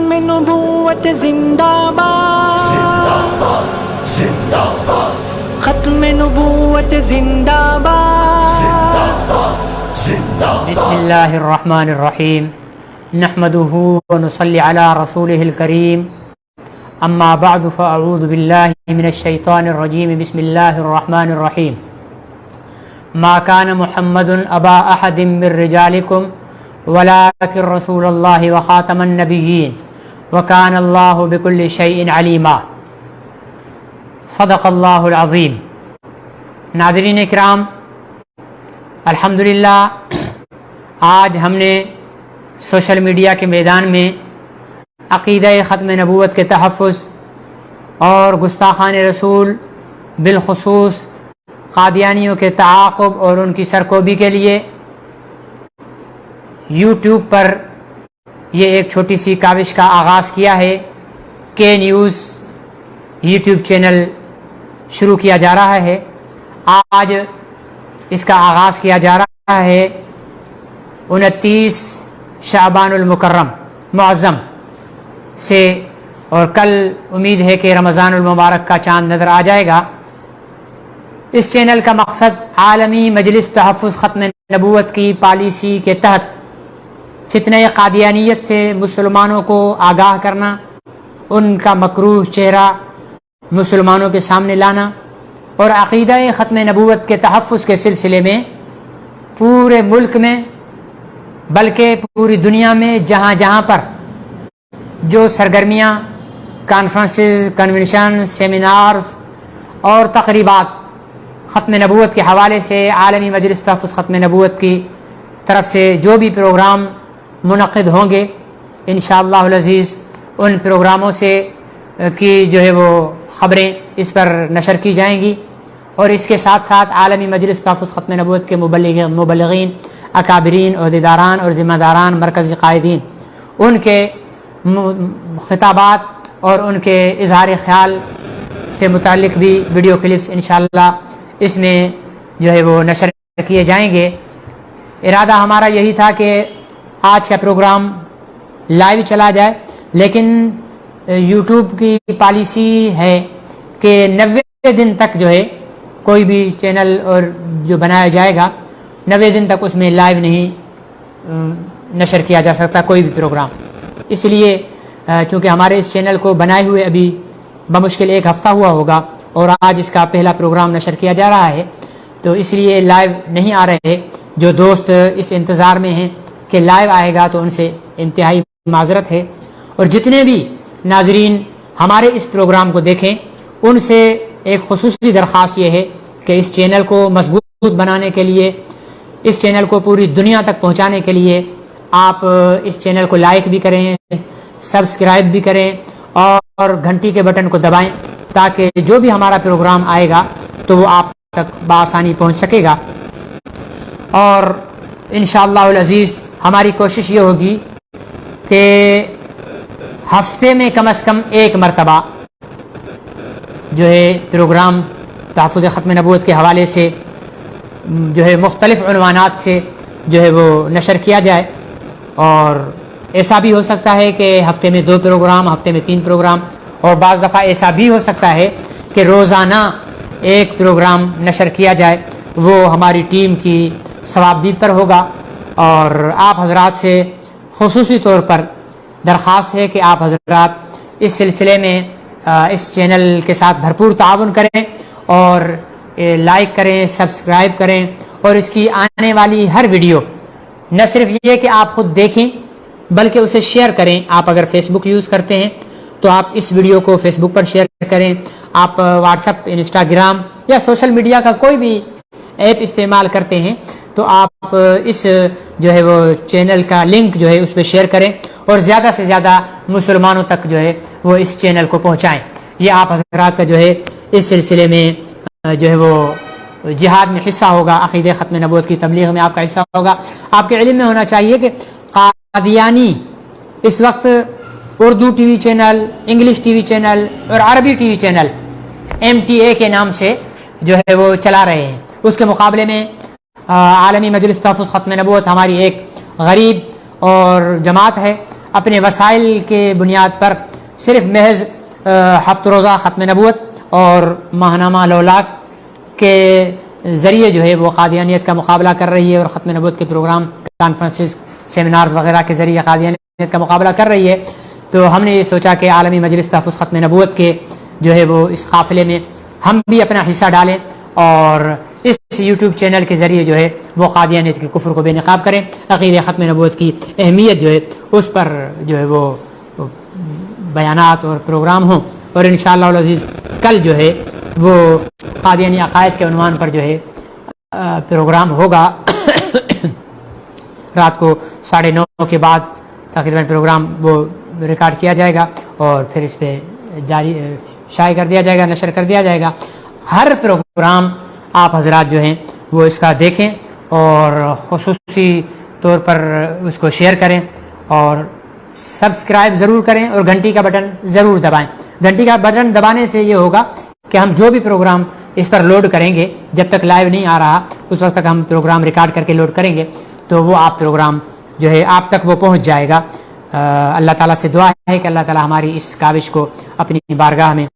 ختم نبوت زندہ باد، ختم نبوت زندہ باد۔ بسم اللہ الرحمن الرحیم، نحمده ونصلی علی رسوله الکریم، اما بعد فاعوذ باللہ من الشیطان الرجیم، بسم اللہ الرحمن الرحیم۔ ما کان محمد ابا احد من رجالکم ولکن رسول اللہ وخاتم النبیین وکان اللہ بکل شیء علیما۔ صدق اللہ العظیم۔ ناظرین کرام، الحمدللہ آج ہم نے سوشل میڈیا کے میدان میں عقیدہ ختم نبوت کے تحفظ اور گستاخان رسول بالخصوص قادیانیوں کے تعاقب اور ان کی سرکوبی کے لیے یوٹیوب پر یہ ایک چھوٹی سی کاوش کا آغاز کیا ہے۔ کے نیوز یوٹیوب چینل شروع کیا جا رہا ہے۔ آج اس کا آغاز کیا جا رہا ہے 29 شعبان المکرم معظم سے، اور کل امید ہے کہ رمضان المبارک کا چاند نظر آ جائے گا۔ اس چینل کا مقصد عالمی مجلس تحفظ ختم نبوت کی پالیسی کے تحت فتنہ قادیانیت سے مسلمانوں کو آگاہ کرنا، ان کا مکروہ چہرہ مسلمانوں کے سامنے لانا، اور عقیدہ ختم نبوت کے تحفظ کے سلسلے میں پورے ملک میں بلکہ پوری دنیا میں جہاں جہاں پر جو سرگرمیاں، کانفرنسز، کنونشن، سیمینارز اور تقریبات ختم نبوت کے حوالے سے عالمی مجلس تحفظ ختم نبوت کی طرف سے جو بھی پروگرام منعقد ہوں گے، انشاءاللہ العزیز ان پروگراموں سے کی جو ہے وہ خبریں اس پر نشر کی جائیں گی، اور اس کے ساتھ ساتھ عالمی مجلس تحفظ ختم نبوت کے مبلغین، اکابرین، عہدیداران اور ذمہ داران، مرکزی قائدین، ان کے خطابات اور ان کے اظہار خیال سے متعلق بھی ویڈیو کلپس انشاءاللہ اس میں جو ہے وہ نشر کیے جائیں گے۔ ارادہ ہمارا یہی تھا کہ آج کا پروگرام لائیو چلا جائے، لیکن یوٹیوب کی پالیسی ہے کہ 90 دن تک جو ہے کوئی بھی چینل اور جو بنایا جائے گا 90 دن تک اس میں لائیو نہیں نشر کیا جا سکتا کوئی بھی پروگرام۔ اس لیے چونکہ ہمارے اس چینل کو بنائے ہوئے ابھی بمشکل ایک ہفتہ ہوا ہوگا اور آج اس کا پہلا پروگرام نشر کیا جا رہا ہے، تو اس لیے لائیو نہیں آ رہے۔ جو دوست اس انتظار میں ہیں کہ لائیو آئے گا تو ان سے انتہائی معذرت ہے، اور جتنے بھی ناظرین ہمارے اس پروگرام کو دیکھیں ان سے ایک خصوصی درخواست یہ ہے کہ اس چینل کو مضبوط بنانے کے لیے، اس چینل کو پوری دنیا تک پہنچانے کے لیے آپ اس چینل کو لائک بھی کریں، سبسکرائب بھی کریں اور گھنٹی کے بٹن کو دبائیں، تاکہ جو بھی ہمارا پروگرام آئے گا تو وہ آپ تک بآسانی پہنچ سکے گا۔ اور انشاءاللہ العزیز ہماری کوشش یہ ہوگی کہ ہفتے میں کم از کم ایک مرتبہ جو ہے پروگرام تحفظ ختم نبوت کے حوالے سے جو ہے مختلف عنوانات سے جو ہے وہ نشر کیا جائے، اور ایسا بھی ہو سکتا ہے کہ ہفتے میں 2 پروگرام، ہفتے میں 3 پروگرام، اور بعض دفعہ ایسا بھی ہو سکتا ہے کہ روزانہ ایک پروگرام نشر کیا جائے۔ وہ ہماری ٹیم کی ثوابدید پر ہوگا، اور آپ حضرات سے خصوصی طور پر درخواست ہے کہ آپ حضرات اس سلسلے میں اس چینل کے ساتھ بھرپور تعاون کریں اور لائک کریں، سبسکرائب کریں، اور اس کی آنے والی ہر ویڈیو نہ صرف یہ کہ آپ خود دیکھیں بلکہ اسے شیئر کریں۔ آپ اگر فیس بک یوز کرتے ہیں تو آپ اس ویڈیو کو فیس بک پر شیئر کریں، آپ واٹس ایپ، انسٹاگرام یا سوشل میڈیا کا کوئی بھی ایپ استعمال کرتے ہیں تو آپ اس جو ہے وہ چینل کا لنک جو ہے اس پہ شیئر کریں، اور زیادہ سے زیادہ مسلمانوں تک جو ہے وہ اس چینل کو پہنچائیں۔ یہ آپ حضرات کا جو ہے اس سلسلے میں جو ہے وہ جہاد میں حصہ ہوگا، عقیدہ ختم نبوت کی تبلیغ میں آپ کا حصہ ہوگا۔ آپ کے علم میں ہونا چاہیے کہ قادیانی اس وقت Urdu T V channel, English T V channel اور عربی ٹی وی چینل MTA کے نام سے جو ہے وہ چلا رہے ہیں۔ اس کے مقابلے میں عالمی مجلس تحفظ ختم نبوت ہماری ایک غریب اور جماعت ہے، اپنے وسائل کے بنیاد پر صرف محض ہفت روزہ ختم نبوت اور ماہنامہ لولاک کے ذریعے جو ہے وہ قادیانیت کا مقابلہ کر رہی ہے اور ختم نبوت کے پروگرام کانفرنسز سیمینارز وغیرہ کے ذریعے قادیانیت کا مقابلہ کر رہی ہے. تو ہم نے یہ سوچا کہ عالمی مجلس تحفظ ختم نبوت کے جو ہے وہ اس قافلے میں ہم بھی اپنا حصہ ڈالیں اور اس یوٹیوب چینل کے ذریعے جو ہے وہ قادیانیت کے کفر کو بے نقاب کریں. عقیدہ ختم نبوت کی اہمیت جو ہے اس پر جو ہے وہ بیانات اور پروگرام ہوں اور انشاءاللہ العزیز کل جو ہے وہ قادیانی عقائد کے عنوان پر جو ہے پروگرام ہوگا. رات کو 9:30 کے بعد تقریباً پروگرام وہ ریکارڈ کیا جائے گا اور پھر اس پہ جاری شائع کر دیا جائے گا, نشر کر دیا جائے گا. ہر پروگرام آپ حضرات جو ہیں وہ اس کا دیکھیں اور خصوصی طور پر اس کو شیئر کریں اور سبسکرائب ضرور کریں اور گھنٹی کا بٹن ضرور دبائیں. گھنٹی کا بٹن دبانے سے یہ ہوگا کہ ہم جو بھی پروگرام اس پر لوڈ کریں گے, جب تک لائیو نہیں آ رہا اس وقت تک ہم پروگرام ریکارڈ کر کے لوڈ کریں گے تو وہ آپ پروگرام جو ہے آپ تک وہ پہنچ جائے گا. اللہ تعالیٰ سے دعا ہے کہ اللہ تعالیٰ ہماری اس کاوش کو اپنی بارگاہ میں